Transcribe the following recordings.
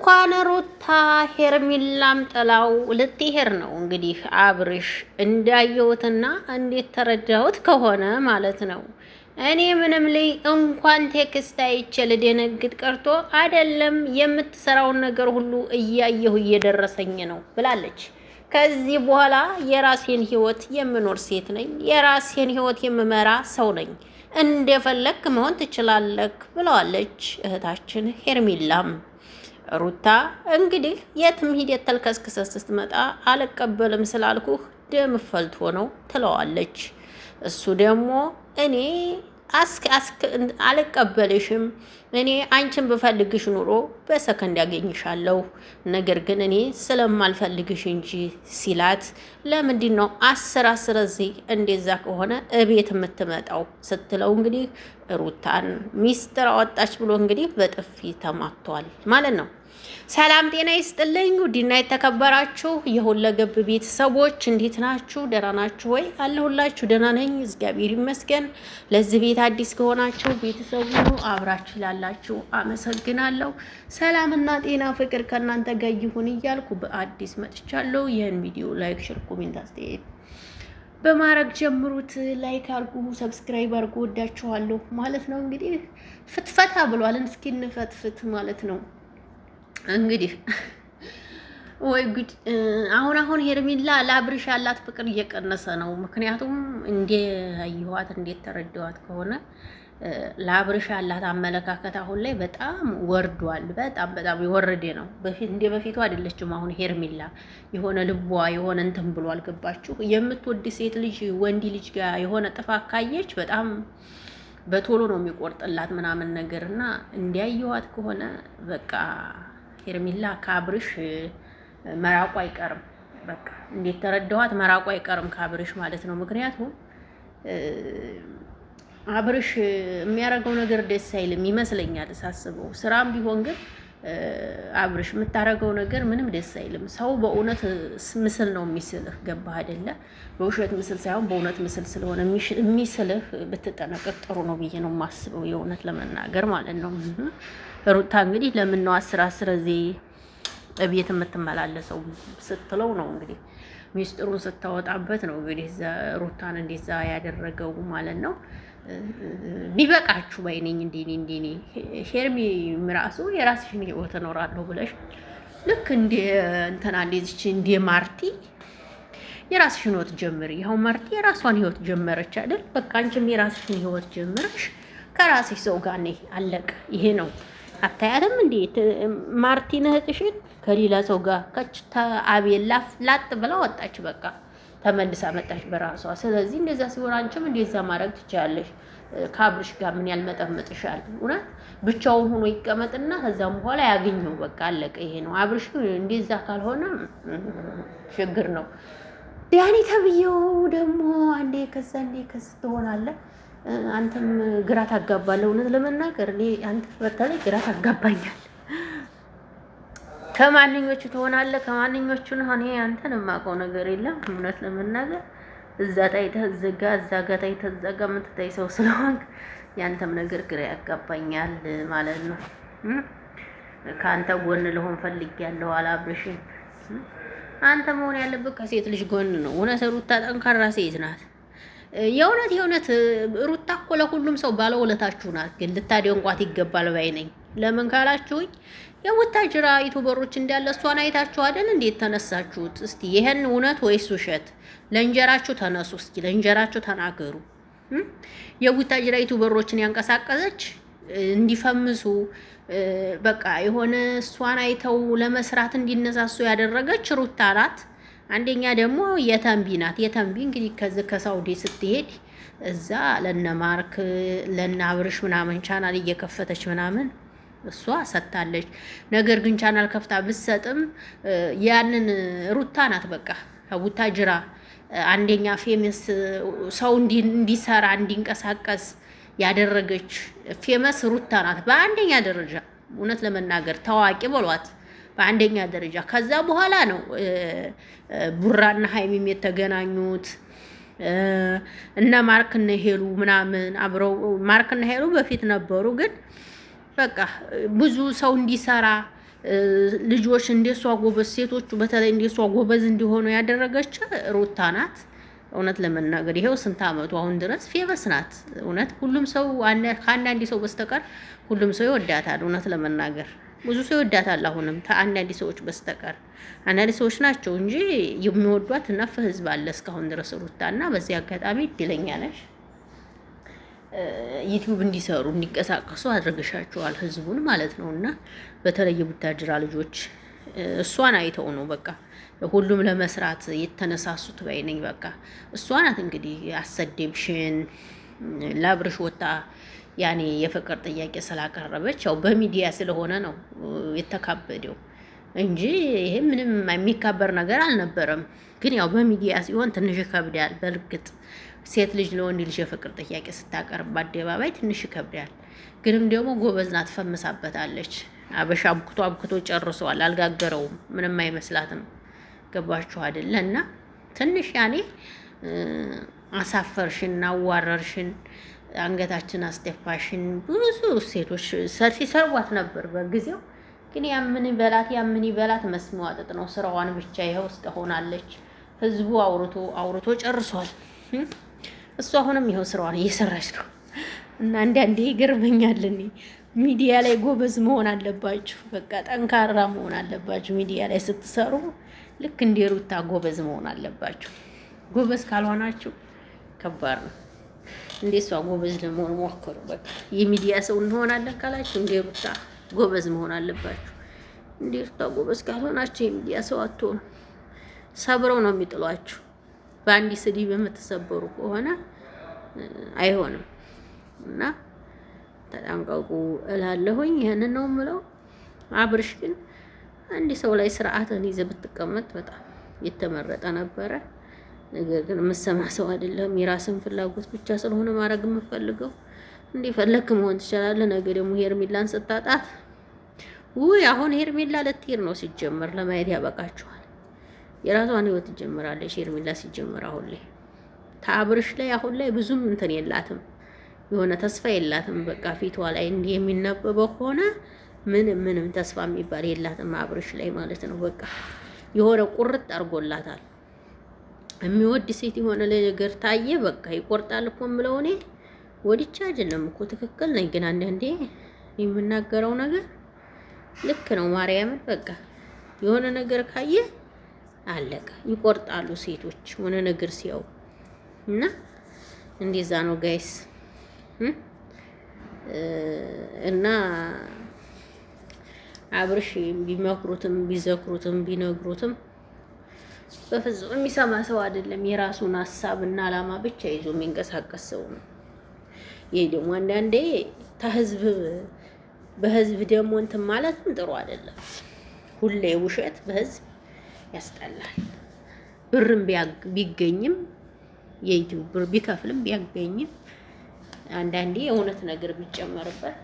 እንኳን ሩታ ሄርሚላም ጥላው ልትሄድ ነው እንግዲህ አብርሽ እንዳየሁትና እንዴት ተረዳሁት ከሆነ ማለት ነው። እኔ ምንም ላይ እንኳን ቴክስት አይቼ ልደነግጥ ቀርቶ አይደለም የምትሰራውን ነገር ሁሉ እያየሁ እየደረሰኝ ነው ብላለች። ከዚህ በኋላ የራሴን ህይወት የምኖር ሴት ነኝ፣ የራሴን ህይወት የምመራ ሰው ነኝ፣ እንደፈለክ መሆን ትችላለክ ብለዋለች እህታችን ሄርሚላም። ሩታ እንግዲህ የትም ሂደት ተልከስክሰስ ስትመጣ አልቀበልም ስላልኩህ ደም ፈልቶ ነው ትለዋለች። እሱ ደግሞ እኔ አልቀበልሽም፣ እኔ አንቺን ብፈልግሽ ኑሮ በሰከንድ ያገኝሻለሁ፣ ነገር ግን እኔ ስለማልፈልግሽ እንጂ ሲላት፣ ለምንድን ነው አስር እዚህ እንደዛ ከሆነ እቤት የምትመጣው ስትለው፣ እንግዲህ ሩታን ሚስጥር አወጣች ብሎ እንግዲህ በጥፊ ተማቷል ማለት ነው። ሰላም ጤና ይስጥልኝ ውድና የተከበራችሁ የሁለገብ ቤተሰቦች እንዴት ናችሁ? ደህና ናችሁ ወይ? አለሁላችሁ ደህና ነኝ፣ እግዚአብሔር ይመስገን። ለዚህ ቤት አዲስ ከሆናችሁ ቤተሰቡ አብራችሁ ላላችሁ አመሰግናለሁ። ሰላምና ጤና ፍቅር ከእናንተ ጋር ይሁን እያልኩ በአዲስ መጥቻለሁ። ይህን ቪዲዮ ላይክ፣ ሼር፣ ኮሜንት አስተያየት በማድረግ ጀምሩት። ላይክ አርጉ፣ ሰብስክራይብ አርጉ። ወዳችኋለሁ ማለት ነው። እንግዲህ ፍትፈታ ብሏልን፣ እስኪ እንፈትፍት ማለት ነው። እንግዲህ ወይ ጉድ! አሁን ሄርሚላ ለአብርሽ ያላት ፍቅር እየቀነሰ ነው። ምክንያቱም አየኋት እንዴት ተረዳኋት ከሆነ ለአብርሽ ያላት አመለካከት አሁን ላይ በጣም ወርዷል። በጣም የወረደ ነው። በፊቱ አይደለችም። አሁን ሄርሚላ የሆነ ልቧ የሆነ እንትን ብሎ አልገባችሁ? የምትወድ ሴት ልጅ ወንድ ልጅ ጋር የሆነ ጥፋት ካየች በጣም በቶሎ ነው የሚቆርጥላት ምናምን ነገር እና እንዲያየኋት ከሆነ በቃ ሄርሚላ ከአብርሽ መራቁ አይቀርም። በቃ እንዴት ተረዳኋት፣ መራቁ አይቀርም ከአብርሽ ማለት ነው። ምክንያቱም አብርሽ የሚያደርገው ነገር ደስ አይልም ይመስለኛል ሳስበው። ስራም ቢሆን ግን አብርሽ የምታደርገው ነገር ምንም ደስ አይልም። ሰው በእውነት ምስል ነው የሚስልህ፣ ገባህ አይደለ? በውሸት ምስል ሳይሆን በእውነት ምስል ስለሆነ የሚስልህ ብትጠነቀቅ ጥሩ ነው ብዬ ነው የማስበው፣ የእውነት ለመናገር ማለት ነው። ሩታ እንግዲህ ለምን ነው አስር እዚህ እቤት የምትመላለሰው ስትለው ነው እንግዲህ ሚስጥሩን ስታወጣበት ነው እንግዲህ ሩታን እንደዛ ያደረገው ማለት ነው። ቢበቃችሁ ባይነኝ እንደኔ ሄርሚ ራሱ የራስሽን ህይወት እኖራለሁ ብለሽ ልክ እንደ እንትና እንደዚች እንደ ማርቲ የራስሽን ህይወት ጀምሪ። ይኸው ማርቲ የራሷን ህይወት ጀመረች አይደል? በቃ አንቺም የራስሽን ህይወት ጀምረሽ ከራስሽ ሰው ጋር ነይ፣ አለቀ። ይሄ ነው። አታያትም እንዴ ማርቲን እህትሽን ከሌላ ሰው ጋር ከችታ አቤል ላጥ ብላ ወጣች። በቃ ተመልሳ መጣች በራሷ። ስለዚህ እንደዛ ሲሆን አንቺም እንደዛ ማድረግ ትችላለሽ። ከአብርሽ ጋር ምን ያልመጠመጥሻል? እውነት ብቻውን ሆኖ ይቀመጥና ከዛም በኋላ ያገኘው በቃ አለቀ። ይሄ ነው። አብርሽ እንደዛ ካልሆነ ችግር ነው። ዳኒ ተብዬው ደግሞ አንዴ ከዛ ትሆናለህ። አንተም ግራ ታጋባለህ። እውነት ለመናገር እኔ አንተ በተለይ ግራ ታጋባኛል። ከማንኞቹ ትሆናለህ? ከማንኞቹ ነው? እኔ አንተን የማውቀው ነገር የለም። እውነት ለመናገር እዛ ታይተህ ዘጋ፣ እዛ ጋር ታይተህ ዘጋ የምትታይ ሰው ስለሆንክ ያንተም ነገር ግራ ያጋባኛል ማለት ነው። ከአንተ ጎን ልሆን ፈልጌያለሁ አላብርሽም። አንተ መሆን ያለብህ ከሴት ልጅ ጎን ነው። እውነት ሩታ ጠንካራ ሴት ናት። የእውነት ሩታ እኮ ለሁሉም ሰው ባለውለታችሁ ናት። ግን ልታደንቋት ይገባል ባይ ነኝ። ለምን ካላችሁኝ የቡታጅራ ዩቲዩበሮች እንዳለ እሷን አይታችሁ አይደል እንዴት ተነሳችሁት? እስቲ ይሄን እውነት ወይስ ውሸት? ለእንጀራችሁ ተነሱ፣ እስኪ ለእንጀራችሁ ተናገሩ። የቡታጅራ ዩቲዩበሮችን ያንቀሳቀሰች እንዲፈምሱ በቃ የሆነ እሷን አይተው ለመስራት እንዲነሳሱ ያደረገች ሩታ ናት። አንደኛ ደግሞ የተንቢ ናት። የተንቢ እንግዲህ ከዚህ ከሳውዲ ስትሄድ እዛ ለነ ማርክ ለነ አብርሽ ምናምን ቻናል እየከፈተች ምናምን እሷ ሰጥታለች። ነገር ግን ቻናል ከፍታ ብትሰጥም ያንን ሩታ ናት በቃ ከቡታጅራ አንደኛ ፌመስ ሰው እንዲሰራ እንዲንቀሳቀስ ያደረገች ፌመስ ሩታ ናት በአንደኛ ደረጃ። እውነት ለመናገር ታዋቂ በሏት በአንደኛ ደረጃ። ከዛ በኋላ ነው ቡራና ሀይሚም የተገናኙት። እነ ማርክና ሄሉ ምናምን አብረው ማርክና ሄሉ በፊት ነበሩ፣ ግን በቃ ብዙ ሰው እንዲሰራ ልጆች እንደሷ ጎበዝ ሴቶቹ በተለይ እንደሷ ጎበዝ እንዲሆኑ ያደረገች ሩታ ናት። እውነት ለመናገር ይሄው ስንት አመቱ አሁን ድረስ ፌመስ ናት። እውነት ሁሉም ሰው ከአንዳንድ ሰው በስተቀር ሁሉም ሰው ይወዳታል። እውነት ለመናገር ብዙ ሰው ይወዳታል። አሁንም ከአንዳንድ ሰዎች በስተቀር አንዳንድ ሰዎች ናቸው እንጂ የሚወዷት ነፍ ህዝብ አለ እስካሁን ድረስ ሩታ እና በዚህ አጋጣሚ እድለኛ ነሽ። ዩቲዩብ እንዲሰሩ እንዲንቀሳቀሱ አድርገሻቸዋል ህዝቡን ማለት ነው። እና በተለይ ቡታጅራ ልጆች እሷን አይተው ነው በቃ ሁሉም ለመስራት የተነሳሱት ባይ ነኝ። በቃ እሷ ናት እንግዲህ አሰደብሽን ለአብርሽ ወጣ ያኔ የፍቅር ጥያቄ ስላቀረበች ያው በሚዲያ ስለሆነ ነው የተካበደው እንጂ ይሄ ምንም የሚካበር ነገር አልነበረም። ግን ያው በሚዲያ ሲሆን ትንሽ ይከብዳል። በእርግጥ ሴት ልጅ ለወንድ ልጅ የፍቅር ጥያቄ ስታቀርብ በአደባባይ ትንሽ ይከብዳል። ግንም ደግሞ ጎበዝ ናት፣ ፈምሳበታለች። አበሻ አብክቶ አብክቶ ጨርሰዋል። አልጋገረውም፣ ምንም አይመስላትም። ገባችሁ አይደለ? እና ትንሽ ያኔ አሳፈርሽን፣ አዋረርሽን፣ አንገታችን አስደፋሽን። ብዙ ሴቶች ሲሰርቧት ነበር በጊዜው። ግን ያምን ይበላት መስሚዋ ጥጥ ነው። ስራዋን ብቻ ይኸው ውስጥ ሆናለች። ህዝቡ አውርቶ አውርቶ ጨርሷል። እሱ አሁንም ይኸው ስራዋን እየሰራች ነው። እና አንዳንዴ ይገርመኛል። እኔ ሚዲያ ላይ ጎበዝ መሆን አለባችሁ። በቃ ጠንካራ መሆን አለባችሁ። ሚዲያ ላይ ስትሰሩ ልክ እንደ ሩታ ጎበዝ መሆን አለባችሁ። ጎበዝ ካልሆናችሁ ከባድ ነው። እንደ እሷ ጎበዝ ለመሆን ሞክሩ። በቃ የሚዲያ ሰው እንሆናለን ካላችሁ እንደ ሩታ ጎበዝ መሆን አለባችሁ። እንደ ሩታ ጎበዝ ካልሆናችሁ የሚዲያ ሰው አትሆኑ። ሰብረው ነው የሚጥሏችሁ። በአንድ ስድብ የምትሰበሩ ከሆነ አይሆንም። እና ተጠንቀቁ እላለሁኝ። ይሄንን ነው የምለው። አብርሽ ግን አንድ ሰው ላይ ስርዓትን ይዘህ ብትቀመጥ በጣም የተመረጠ ነበረ። ነገር ግን የምትሰማ ሰው አይደለም። የራስን ፍላጎት ብቻ ስለሆነ ማድረግ የምፈልገው እንደፈለክ መሆን ትችላለህ። ነገ ደግሞ ሄርሜላን ስታጣት አሁን ሄርሜላ ልትሄድ ነው ሲጀመር፣ ለማየት ያበቃችኋል። የራሷን ህይወት ትጀምራለች ሄርሜላ ሲጀመር። አሁን ላይ ከአብርሽ ላይ አሁን ላይ ብዙም እንትን የላትም፣ የሆነ ተስፋ የላትም። በቃ ፊቷ ላይ እንዲህ የሚነበበው ከሆነ ምንም ተስፋ የሚባል የላትም አብርሽ ላይ ማለት ነው። በቃ የሆነ ቁርጥ አድርጎላታል። የሚወድ ሴት የሆነ ነገር ታየ በቃ ይቆርጣል እኮ የምለው እኔ ወዲቻ አይደለም እኮ ትክክል ነኝ። ግን አንዳንዴ የምናገረው ነገር ልክ ነው። ማርያምን በቃ የሆነ ነገር ካየ አለቀ ይቆርጣሉ ሴቶች የሆነ ነገር ሲያው እና እንደዛ ነው ጋይስ። እና አብርሽ ቢመክሩትም ቢዘክሩትም ቢነግሩትም በፍጹም የሚሰማ ሰው አይደለም። የራሱን ሀሳብና አላማ ብቻ ይዞ የሚንቀሳቀስ ሰው ነው። ይሄ ደግሞ አንዳንዴ በህዝብ ደግሞ እንትን ማለትም ጥሩ አይደለም። ሁሌ ውሸት በህዝብ ያስጠላል። ብርም ቢገኝም የዩቲዩብ ብር ቢከፍልም ቢያገኝም አንዳንዴ የእውነት ነገር ቢጨመርበት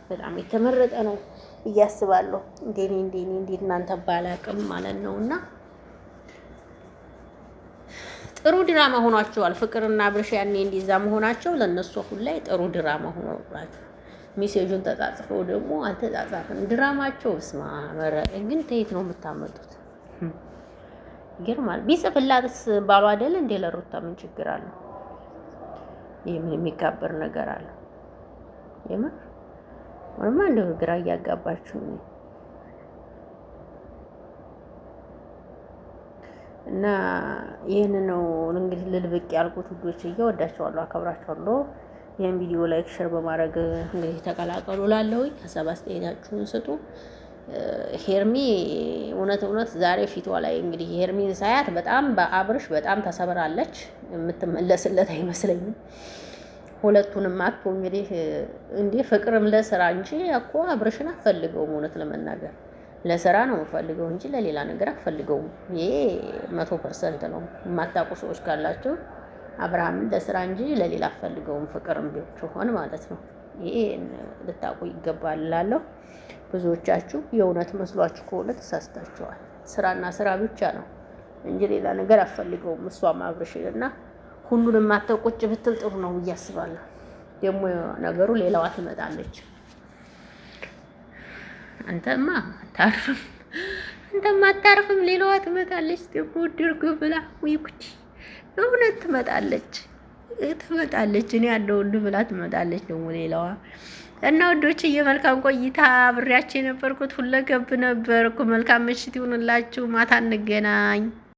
በጣም የተመረጠ ነው ብዬ አስባለሁ። እንዴት እናንተ ባላቅም ማለት ነውና ጥሩ ድራማ ሆኗቸዋል። ፍቅርና አብርሽ ያኔ እንደዛ መሆናቸው ለነሱ አሁን ላይ ጥሩ ድራማ ሆኗል። ሜሴጁን ተጻጽፈው ደግሞ አልተጻጻፍም። ድራማቸው ስማ መረቀኝ። ግን ተየት ነው የምታመጡት? ይገርማል። ቢጽፍላትስ ባሏ አይደል እንዴ? ለሩታ ምን ችግር አለው? ይሄ ምን የሚካበር ነገር አለ? የምር ወርማ እንደው ግራ እያጋባችሁ ነው። እና ይሄን ነው እንግዲህ ልልብቅ ያልኩት ውዶች፣ እወዳቸዋለሁ፣ አከብራቸዋለሁ። ይሄን ቪዲዮ ላይክ ሼር በማድረግ እንግዲህ ተቀላቀሉ እላለሁኝ። ሀሳብ አስተያየታችሁን ስጡ። ሄርሚ እውነት ዛሬ ፊቷ ላይ እንግዲህ ሄርሚን ሳያት በጣም በአብርሽ በጣም ተሰብራለች። የምትመለስለት አይመስለኝም። ሁለቱንም አጥቶ እንግዲህ እንዴ ፍቅርም ለስራ እንጂ እኮ አብርሽን አትፈልገውም። እውነት ለመናገር ለስራ ነው የምፈልገው እንጂ ለሌላ ነገር አትፈልገውም። ይሄ 100% ነው። የማታውቁ ሰዎች ካላችሁ አብርሃምን ለስራ እንጂ ለሌላ አትፈልገውም። ፍቅርም ቢሆን ማለት ነው። ይሄ ልታውቁ ይገባል እላለሁ። ብዙዎቻችሁ የእውነት መስሏችሁ ከሆነ ተሳስታችኋል። ስራና ስራ ብቻ ነው እንጂ ሌላ ነገር አትፈልገውም። እሷም አብርሽና ሁሉንም ማተው ቁጭ ብትል ጥሩ ነው ብዬ አስባለሁ። ደግሞ ነገሩ ሌላዋ ትመጣለች። አንተማ አታርፍም፣ አንተማ አታርፍም። ሌላዋ ትመጣለች ደግሞ ድርግ ብላ ወይ ጉዲ! እውነት ትመጣለች። እኔ ያለሁልህ ብላ ትመጣለች ደግሞ ሌላዋ። እና ወዶች የመልካም ቆይታ አብሬያቸው የነበርኩት ሁለገብ ነበርኩ። መልካም ምሽት ይሁንላችሁ። ማታ እንገናኝ።